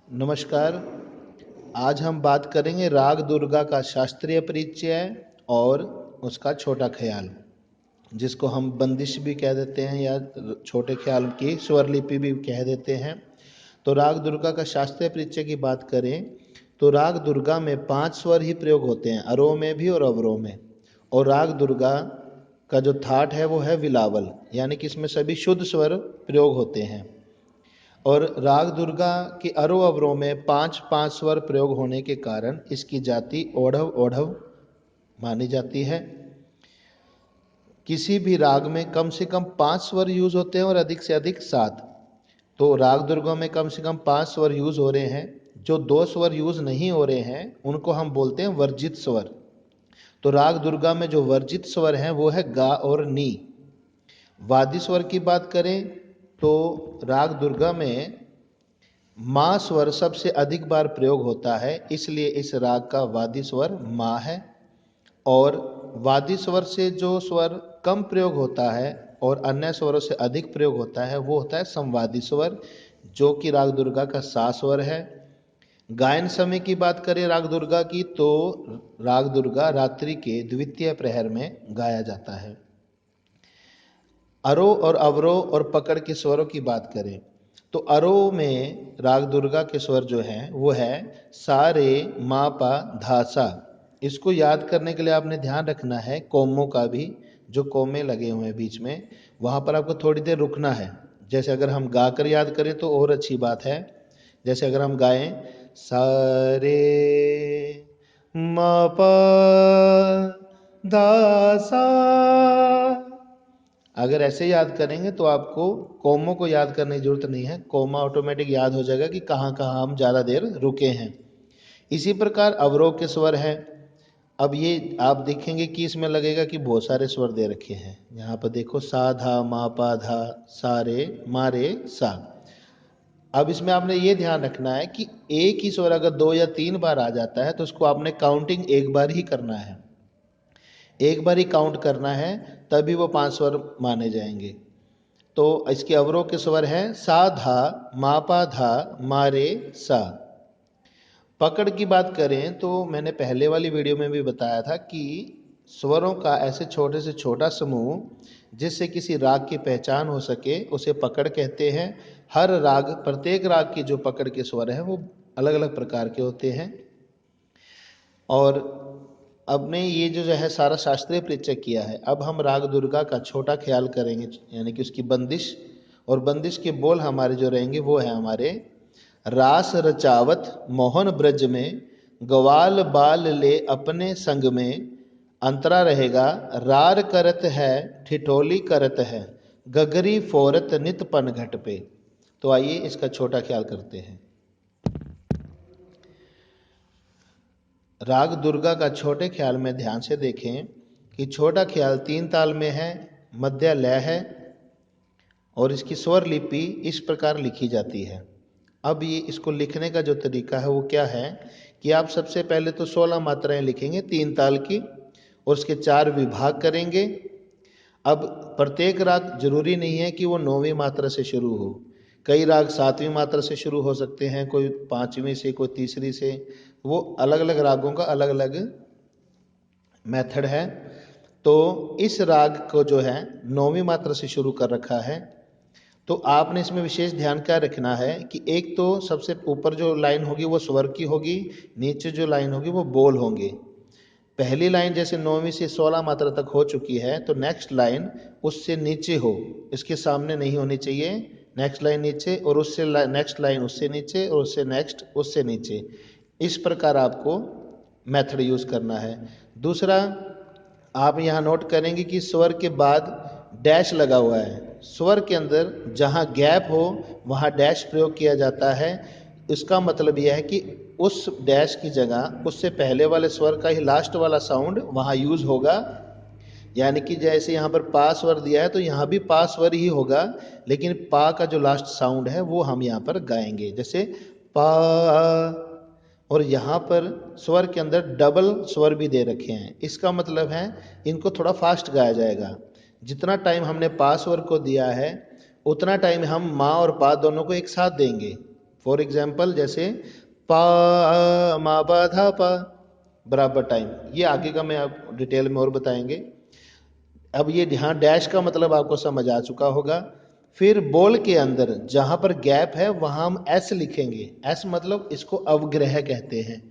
नमस्कार। आज हम बात करेंगे राग दुर्गा का शास्त्रीय परिचय और उसका छोटा ख्याल, जिसको हम बंदिश भी कह देते हैं या छोटे ख्याल की स्वर लिपि भी कह देते हैं। तो राग दुर्गा का शास्त्रीय परिचय की बात करें तो राग दुर्गा में 5 स्वर ही प्रयोग होते हैं, अरोह में भी और अवरोह में। और राग दुर्गा का जो थाट है वो है विलावल, यानी कि इसमें सभी शुद्ध स्वर प्रयोग होते हैं। और राग दुर्गा की अरोह अवरोह में 5-5 स्वर प्रयोग होने के कारण इसकी जाति ओढ़व ओढ़व मानी जाती है। किसी भी राग में कम से कम 5 स्वर यूज होते हैं और अधिक से अधिक 7। तो राग दुर्गा में कम से कम 5 स्वर यूज हो रहे हैं। जो 2 स्वर यूज नहीं हो रहे हैं उनको हम बोलते हैं वर्जित स्वर। तो राग दुर्गा में जो वर्जित स्वर हैं वो है गा और नी। वादी स्वर की बात करें तो राग दुर्गा में माँ स्वर सबसे अधिक बार प्रयोग होता है, इसलिए इस राग का वादी स्वर माँ है। और वादी स्वर से जो स्वर कम प्रयोग होता है और अन्य स्वरों से अधिक प्रयोग होता है वो होता है संवादी स्वर, जो कि राग दुर्गा का सा स्वर है। गायन समय की बात करें राग दुर्गा की तो राग दुर्गा रात्रि के द्वितीय प्रहर में गाया जाता है। अरोह और अवरोह और पकड़ के स्वरों की बात करें तो अरोह में राग दुर्गा के स्वर जो हैं वो है सा रे मा पा धा सा। इसको याद करने के लिए आपने ध्यान रखना है कोमों का भी, जो कोमे लगे हुए हैं बीच में वहाँ पर आपको थोड़ी देर रुकना है। जैसे अगर हम गा कर याद करें तो और अच्छी बात है। जैसे अगर हम गाएं सा रे मा पा धा सा, अगर ऐसे याद करेंगे तो आपको कोमों को याद करने की जरूरत नहीं है, कोमा ऑटोमेटिक याद हो जाएगा कि कहाँ कहाँ हम ज़्यादा देर रुके हैं। इसी प्रकार अवरोह के स्वर है। अब ये आप देखेंगे कि इसमें लगेगा कि बहुत सारे स्वर दे रखे हैं। यहाँ पर देखो सा धा मा पा धा सा रे मा रे सा। अब इसमें आपने ये ध्यान रखना है कि एक ही स्वर अगर 2 या 3 बार आ जाता है तो उसको आपने काउंटिंग एक बार ही करना है, एक बार ही काउंट करना है, तभी वो 5 स्वर माने जाएंगे। तो इसके अवरोह के स्वर हैं सा धा मा पा धा मा रे सा। पकड़ की बात करें तो मैंने पहले वाली वीडियो में भी बताया था कि स्वरों का ऐसे छोटे से छोटा समूह जिससे किसी राग की पहचान हो सके उसे पकड़ कहते हैं। हर राग, प्रत्येक राग की जो पकड़ के स्वर हैं वो अलग अलग प्रकार के होते हैं। और अब ने ये जो है सारा शास्त्रीय परिचय किया है, अब हम राग दुर्गा का छोटा ख्याल करेंगे, यानी कि उसकी बंदिश। और बंदिश के बोल हमारे जो रहेंगे वो है हमारे रास रचावत मोहन ब्रज में, ग्वाल बाल ले अपने संग में, अंतरा रहेगा रार करत है ठिठोली करत है, गगरी फोरत नित पन घट पे। तो आइए इसका छोटा ख्याल करते हैं। राग दुर्गा का छोटे ख्याल में ध्यान से देखें कि छोटा ख्याल 3 ताल में है, मध्य लय है और इसकी स्वर लिपि इस प्रकार लिखी जाती है। अब ये इसको लिखने का जो तरीका है वो क्या है कि आप सबसे पहले तो 16 मात्राएं लिखेंगे 3 ताल की और उसके 4 विभाग करेंगे। अब प्रत्येक राग जरूरी नहीं है कि वो 9वीं मात्रा से शुरू हो, कई राग 7वीं मात्रा से शुरू हो सकते हैं, कोई 5वीं से, कोई तीसरी से। वो अलग अलग रागों का अलग अलग मेथड है। तो इस राग को जो है 9वीं मात्रा से शुरू कर रखा है। तो आपने इसमें विशेष ध्यान क्या रखना है कि एक तो सबसे ऊपर जो लाइन होगी वो स्वर की होगी, नीचे जो लाइन होगी वो बोल होंगे। पहली लाइन जैसे 9वीं से 16 मात्रा तक हो चुकी है तो नेक्स्ट लाइन उससे नीचे हो, इसके सामने नहीं होनी चाहिए। नेक्स्ट लाइन नीचे और उससे नेक्स्ट लाइन उससे नीचे और उससे नेक्स्ट उससे नीचे। इस प्रकार आपको मेथड यूज करना है। दूसरा, आप यहाँ नोट करेंगे कि स्वर के बाद डैश लगा हुआ है। स्वर के अंदर जहाँ गैप हो वहाँ डैश प्रयोग किया जाता है। इसका मतलब यह है कि उस डैश की जगह उससे पहले वाले स्वर का ही लास्ट वाला साउंड वहाँ यूज होगा। यानी कि जैसे यहाँ पर पा स्वर दिया है तो यहाँ भी पा स्वर ही होगा, लेकिन पा का जो लास्ट साउंड है वो हम यहाँ पर गाएंगे, जैसे पा। और यहाँ पर स्वर के अंदर डबल स्वर भी दे रखे हैं, इसका मतलब है इनको थोड़ा फास्ट गाया जाएगा। जितना टाइम हमने पा स्वर को दिया है उतना टाइम हम माँ और पा दोनों को एक साथ देंगे। फॉर एग्जाम्पल जैसे पा मा पा धा पा बराबर टाइम, ये आगे का मैं आप डिटेल में और बताएंगे। अब ये यहाँ डैश का मतलब आपको समझ आ चुका होगा। फिर बोल के अंदर जहाँ पर गैप है वहाँ हम एस लिखेंगे। एस मतलब इसको अवग्रह कहते हैं।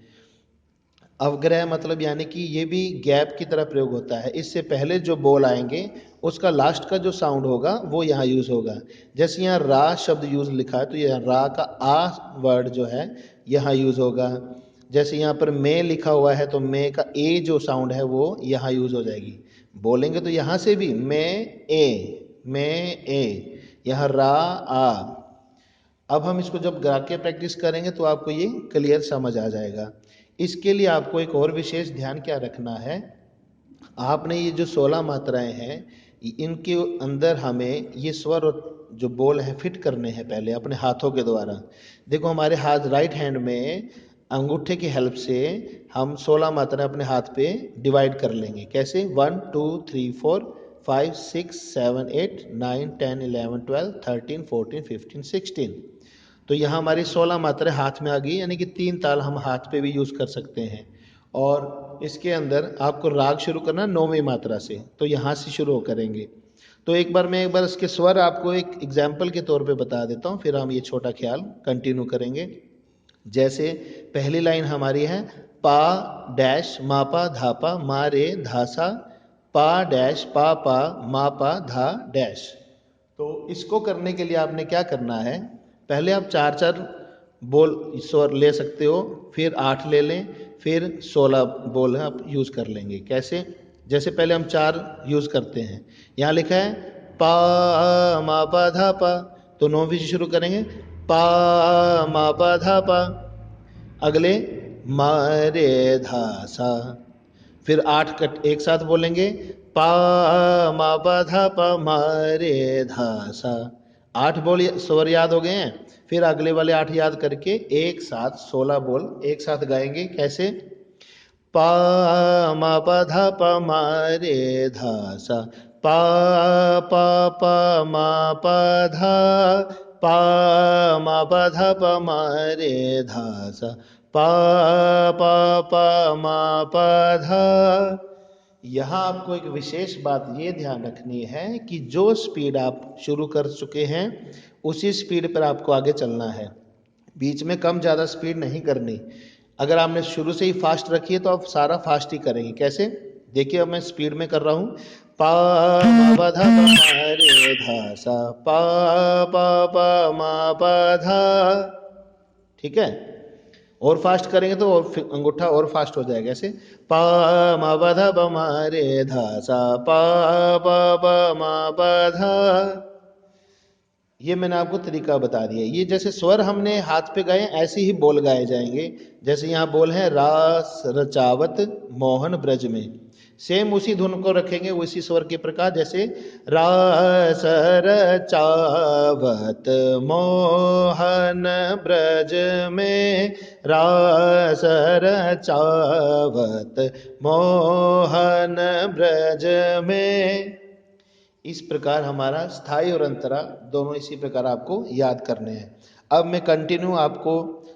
अवग्रह मतलब यानी कि ये भी गैप की तरह प्रयोग होता है। इससे पहले जो बोल आएंगे उसका लास्ट का जो साउंड होगा वो यहाँ यूज होगा। जैसे यहाँ रा शब्द यूज लिखा है तो यह रा का आ वर्ड जो है यहाँ यूज होगा। जैसे यहाँ पर मे लिखा हुआ है तो मे का ए जो साउंड है वो यहाँ यूज हो जाएगी। बोलेंगे तो यहाँ से भी मे ए, यहाँ रा आ। अब हम इसको जब गा के प्रैक्टिस करेंगे तो आपको ये क्लियर समझ आ जाएगा। इसके लिए आपको एक और विशेष ध्यान क्या रखना है, आपने ये जो 16 मात्राएं हैं इनके अंदर हमें ये स्वर और जो बोल है फिट करने हैं पहले अपने हाथों के द्वारा। देखो हमारे हाथ राइट हैंड में अंगूठे की हेल्प से हम 16 मात्राएं अपने हाथ पे डिवाइड कर लेंगे। कैसे 1 2 3 4 5 6 7 8 9 10 11 12 13 14 15 16। तो यहाँ हमारी 16 मात्राएं हाथ में आ गई, यानी कि 3 ताल हम हाथ पे भी यूज कर सकते हैं। और इसके अंदर आपको राग शुरू करना 9वीं मात्रा से, तो यहाँ से शुरू करेंगे। तो एक बार इसके स्वर आपको एक एग्जाम्पल के तौर पे बता देता हूँ, फिर हम ये छोटा ख्याल कंटिन्यू करेंगे। जैसे पहली लाइन हमारी है पा डैश मापा धापा मा रे धासा पा डैश पा पा मापा धा डैश। तो इसको करने के लिए आपने क्या करना है, पहले आप 4-4 बोल स्वर ले सकते हो, फिर 8 ले लें, फिर 16 बोल आप यूज कर लेंगे। कैसे, जैसे पहले हम 4 यूज करते हैं। यहाँ लिखा है पा मा पा धा पा, तो 9वीं से शुरू करेंगे पा मा पा धा पा। अगले मा रे धा सा, फिर 8 कट एक साथ बोलेंगे पा मा पा धा पा मा रे धा सा। 8 बोल स्वर याद हो गए हैं, फिर अगले वाले 8 याद करके एक साथ 16 बोल एक साथ गाएंगे। कैसे पा मा पा धा पा मा रे धा सा पा पा पा मा पा धा पा मा पा धा पा मा रे धा सा पा पा पा मा पा धा। यहाँ आपको एक विशेष बात ये ध्यान रखनी है कि जो स्पीड आप शुरू कर चुके हैं उसी स्पीड पर आपको आगे चलना है, बीच में कम ज़्यादा स्पीड नहीं करनी। अगर आपने शुरू से ही फास्ट रखी है तो आप सारा फास्ट ही करेंगे। कैसे, देखिए अब मैं स्पीड में कर रहा हूँ पा मा धा पा मा रे धा सा पा पा पा मा पा धा। ठीक है, और फास्ट करेंगे तो और अंगूठा और फास्ट हो जाएगा। ऐसे पा मा पा धा पा मा रे धा सा पा पा पा मा पा धा। ये मैंने आपको तरीका बता दिया। ये जैसे स्वर हमने हाथ पे गाए ऐसे ही बोल गाए जाएंगे। जैसे यहाँ बोल है रास रचावत मोहन ब्रज में, सेम उसी धुन को रखेंगे उसी स्वर के प्रकार। जैसे रास रचावत मोहन ब्रज में, रास रचावत मोहन ब्रज में। इस प्रकार हमारा स्थाई और अंतरा दोनों इसी प्रकार आपको याद करने हैं। अब मैं कंटिन्यू आपको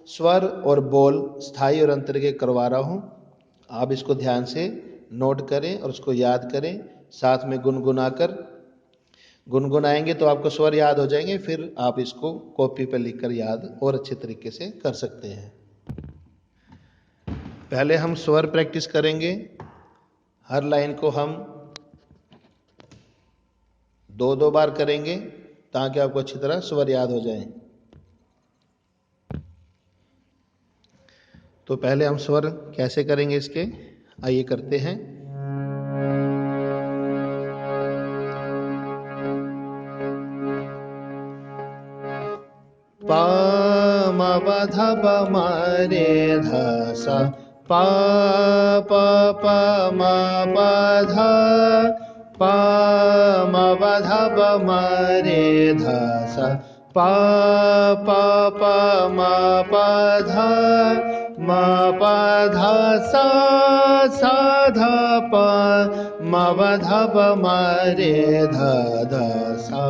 स्वर और बोल स्थाई और अंतर के करवा रहा हूँ, आप इसको ध्यान से नोट करें और उसको याद करें, साथ में गुनगुनाएंगे तो आपको स्वर याद हो जाएंगे। फिर आप इसको कॉपी पर लिखकर याद और अच्छे तरीके से कर सकते हैं। पहले हम स्वर प्रैक्टिस करेंगे। हर लाइन को हम 2-2 बार करेंगे ताकि आपको अच्छी तरह स्वर याद हो जाए। तो पहले हम स्वर कैसे करेंगे इसके, आइए करते हैं। पा मा पा धा पा मा रे धा सा पा पा पा मा पा धा पा मा पा धा पा मा रे धा सा पा पा पा मा पा धा मा पा धा सा सा धा पा मा पा धा पा मा रे धा धा सा।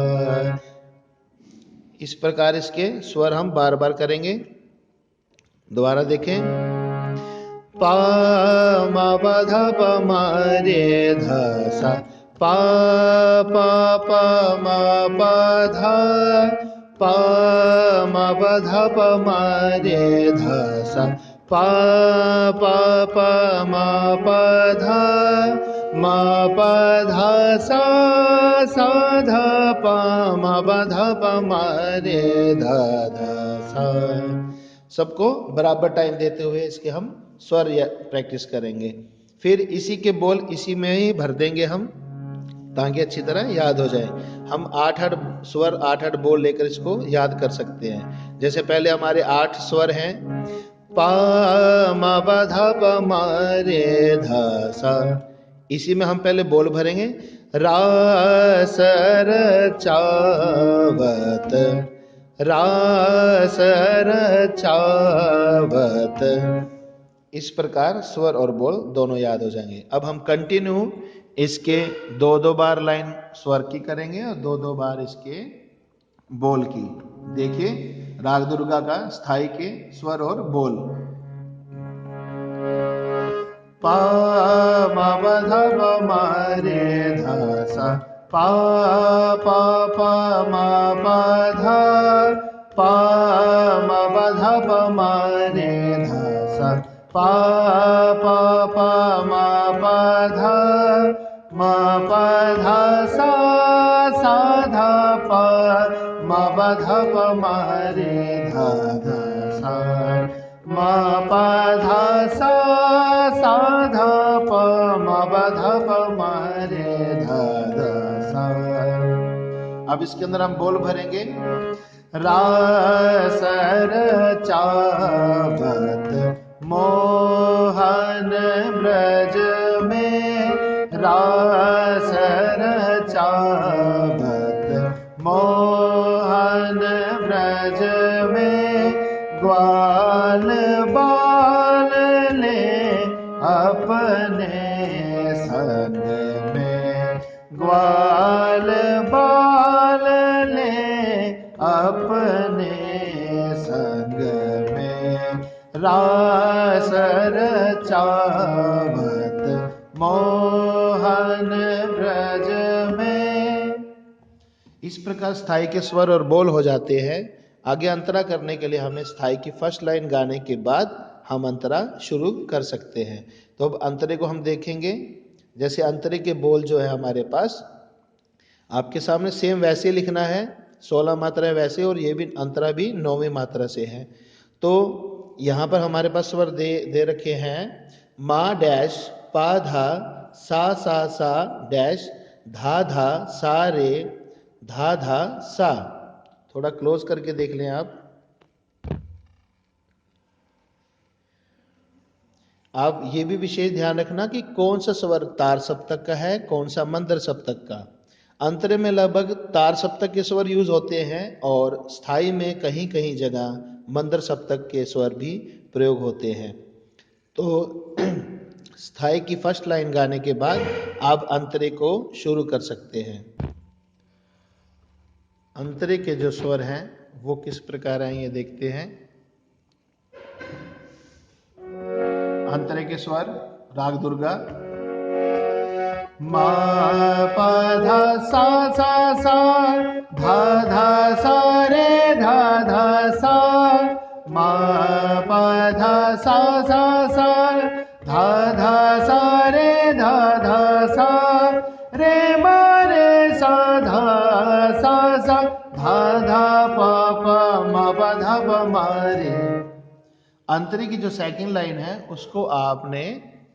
इस प्रकार इसके स्वर हम बार बार करेंगे। दोबारा देखें, पा मा पा धा पा मा रे धा सा, पा पा पा मा पा धा, पा मा पा धा पा मा रे धा सा, पा पा पा मा पा धा, मा पा धा सा, सा धा पा मा पा धा पा मा रे धा धा सा। सबको बराबर टाइम देते हुए इसके हम स्वर प्रैक्टिस करेंगे। फिर इसी के बोल इसी में ही भर देंगे हम, ताकि अच्छी तरह याद हो जाए। हम 8-8 स्वर 8-8 बोल लेकर इसको याद कर सकते हैं। जैसे पहले हमारे 8 स्वर हैं, पा मा पा धा पा मा रे धा सा। इसी में हम पहले बोल भरेंगे, रा सर चावत, रा सर चावत। इस प्रकार स्वर और बोल दोनों याद हो जाएंगे। अब हम कंटिन्यू इसके 2-2 बार लाइन स्वर की करेंगे और 2-2 बार इसके बोल की। देखिए राग दुर्गा का स्थाई के स्वर और बोल। पा मा पा धा पा मा रे धा सा, पा पा पा मा पा धा, पा मा पा धा पा मा रे धा सा, पा पा पा मा पा धा, मा पा धा सा, सा धा पा मा पा धा पा मा रे धा धा सा, मा पा धा सा, सा धा पा मा पा धा पा मा रे धा धा सा। अब इसके अंदर हम बोल भरेंगे, रा सर चावत मोहन ब्रज में, रा सर चावत मोहन ब्रज में, ग्वाल बाल ले अपने संग में, ग्वाल बाल ले अपने संग में, रासर चावत मोहन ब्रज में। इस प्रकार स्थाई के स्वर और बोल हो जाते हैं। आगे अंतरा करने के लिए हमें स्थाई की फर्स्ट लाइन गाने के बाद हम अंतरा शुरू कर सकते हैं। तो अब अंतरे को हम देखेंगे। जैसे अंतरे के बोल जो है हमारे पास आपके सामने सेम वैसे लिखना है, 16 मात्रा वैसे, और ये भी अंतरा भी 9वीं मात्रा से है। तो यहाँ पर हमारे पास स्वर दे रखे हैं, मा डैश पा धा सा डैश धा धा सा रे धा धा सा। थोड़ा क्लोज करके देख लें आप। ये भी विशेष ध्यान रखना कि कौन सा स्वर तार सप्तक का है, कौन सा मंदर सप्तक का। अंतरे में लगभग तार सप्तक के स्वर यूज होते हैं और स्थाई में कहीं कहीं जगह मंदर सप्तक के स्वर भी प्रयोग होते हैं। तो स्थाई की फर्स्ट लाइन गाने के बाद आप अंतरे को शुरू कर सकते हैं। अंतरे के जो स्वर हैं वो किस प्रकार हैं ये देखते हैं। अंतरे के स्वर राग दुर्गा, मा पा धा सा धा धा सा रे धा धा सा, मा पा धा सा धा धा सा रे धा धा सा, रे मा रे सा धा सा धा धा पा पा मा पा धा पा मा रे। अंतरे की जो सेकंड लाइन है उसको आपने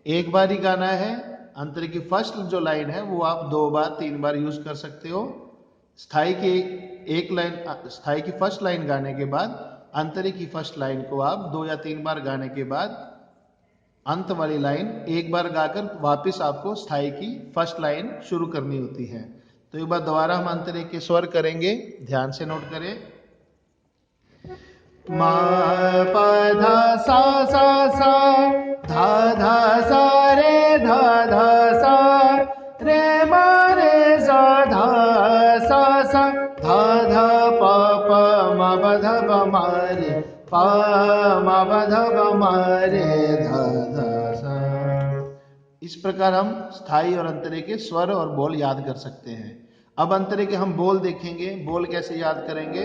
एक बार ही गाना है। अंतरे की फर्स्ट जो लाइन है वो आप 2 बार 3 बार यूज कर सकते हो। स्थाई की फर्स्ट लाइन गाने के बाद अंतरे की फर्स्ट लाइन को आप 2 या 3 बार गाने के बाद अंत वाली लाइन एक बार गाकर वापस आपको स्थाई की फर्स्ट लाइन शुरू करनी होती है। तो एक बार दोबारा हम अंतरे के स्वर करेंगे, ध्यान से नोट करें। मा पा धा सा धा धा सा रे धा धा सा, रे मा रे सा धा सा धा धा पा पा पा मा प ध प मा रे ध ध सा। इस प्रकार हम स्थाई और अंतरे के स्वर और बोल याद कर सकते हैं। अब अंतरे के हम बोल देखेंगे। बोल कैसे याद करेंगे?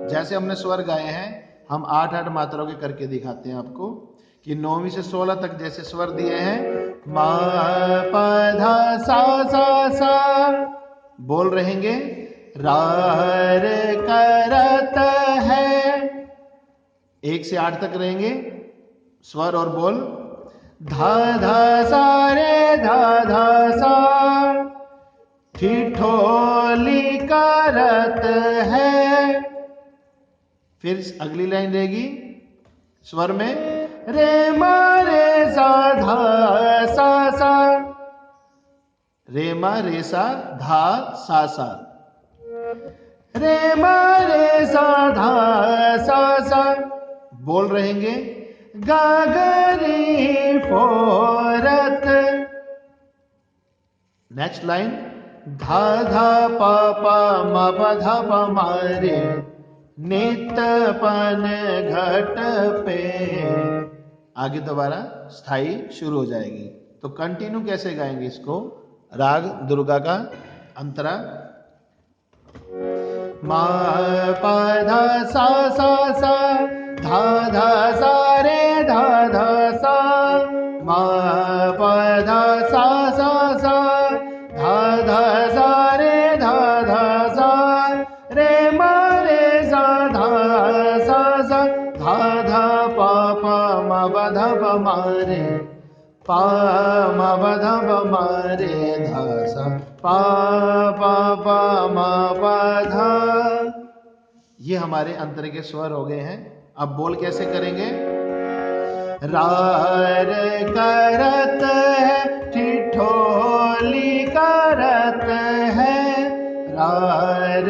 जैसे हमने स्वर गाए हैं, हम 8-8 मात्राओं के करके दिखाते हैं आपको कि 9वीं से 16 तक जैसे स्वर दिए हैं, मा प ध सा सा सा, बोल रहेंगे रा रे करत है। 1 से 8 तक रहेंगे स्वर और बोल। धा धा सा रे धा धा सा, ठिठोली करत है। फिर अगली लाइन रहेगी स्वर में, रे मा रे सा धा सा सा, रे मा रे सा धा सा सा, रे मा रे सा धा सा सा, बोल रहेंगे गागरी फोरत। नेक्स्ट लाइन, धा धा पा पा मा पा धा पा मा रे, नितपन घट पे। आगे दोबारा स्थाई शुरू हो जाएगी। तो कंटिन्यू कैसे गाएंगे इसको? राग दुर्गा का अंतरा, मा पा धा सा सा सा, धा धा सा रे धा धा सा, मा पा धा सा सा सा, धा धा सा रे धा धा सा, रे मा रे सा धा सा सा, धा धा पा पा मा पा धा पा मा रे, पा मा पा धा पा मा रे धा सा, पा पा पा मा पा धा। ये हमारे अंतर के स्वर हो गए हैं। अब बोल कैसे करेंगे? रार करत है, ठिठोली करत है, रार